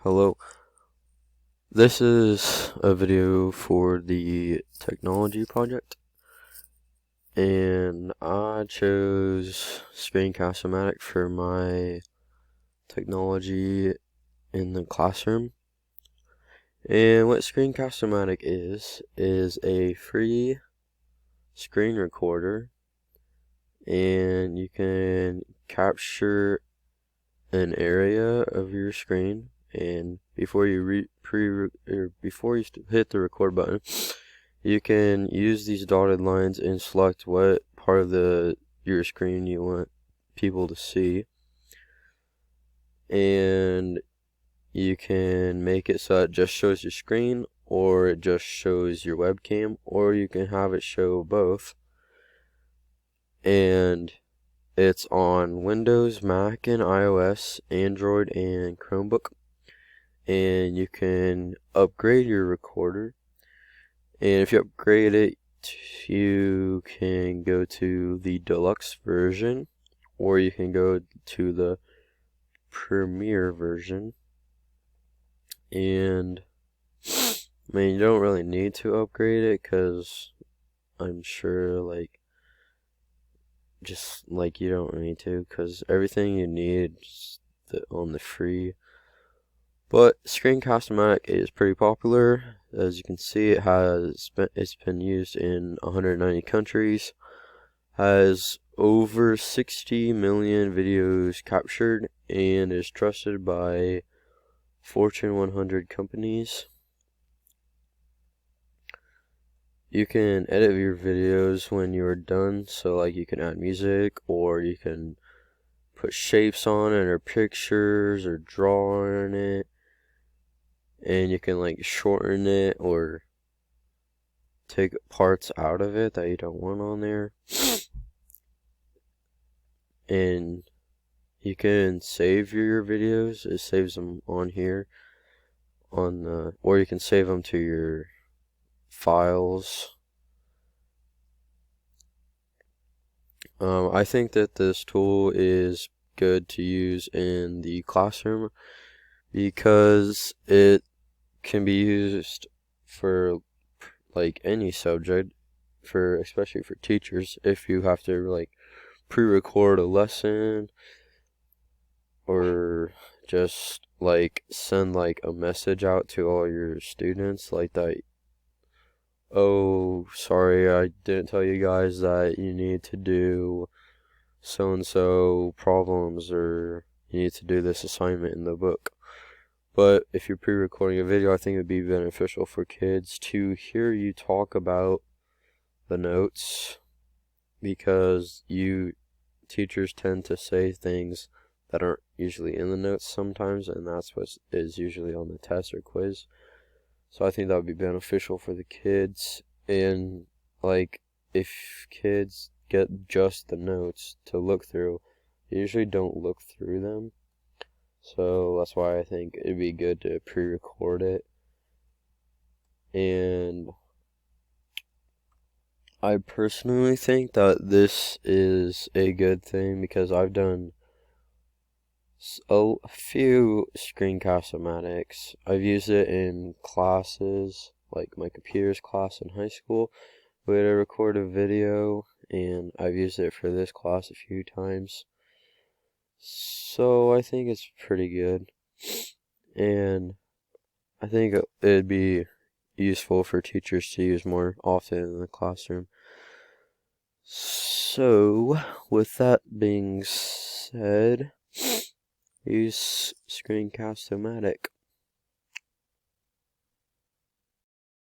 Hello. This is a video for the technology project, and I chose Screencast-O-Matic for my technology in the classroom. And what Screencast-O-Matic is a free screen recorder, and you can capture an area of your screen. And before you hit the record button, you can use these dotted lines and select what part of your screen you want people to see, and you can make it so it just shows your screen, or it just shows your webcam, or you can have it show both. And it's on Windows, Mac, and iOS, Android, and Chromebook. And you can upgrade your recorder, and if you upgrade it, you can go to the deluxe version, or you can go to the premiere version. And I mean, you don't really need to upgrade it, because I'm sure you don't need to, because everything you need is on the free. But Screencast-O-Matic is pretty popular. As you can see, it's been used in 190 countries, has over 60 million videos captured, and is trusted by Fortune 100 companies. You can edit your videos when you're done, so you can add music, or you can put shapes on it, or pictures, or draw on it. And you can shorten it or take parts out of it that you don't want on there. And you can save your videos. It saves them on here or you can save them to your files. I think that this tool is good to use in the classroom, because it can be used for any subject, especially for teachers. If you have to pre-record a lesson, or just send a message out to all your students that, oh, sorry, I didn't tell you guys that you need to do so and so problems, or you need to do this assignment in the book. But if you're pre-recording a video, I think it would be beneficial for kids to hear you talk about the notes, because teachers tend to say things that aren't usually in the notes sometimes, and that's what is usually on the test or quiz. So I think that would be beneficial for the kids. And if kids get just the notes to look through, they usually don't look through them. So that's why I think it'd be good to pre-record it. And I personally think that this is a good thing, because I've done a few Screencast-O-Matics. I've used it in classes, like my computers class in high school, where I record a video, and I've used it for this class a few times. So I think it's pretty good, and I think it'd be useful for teachers to use more often in the classroom. So, with that being said, use Screencast-O-Matic.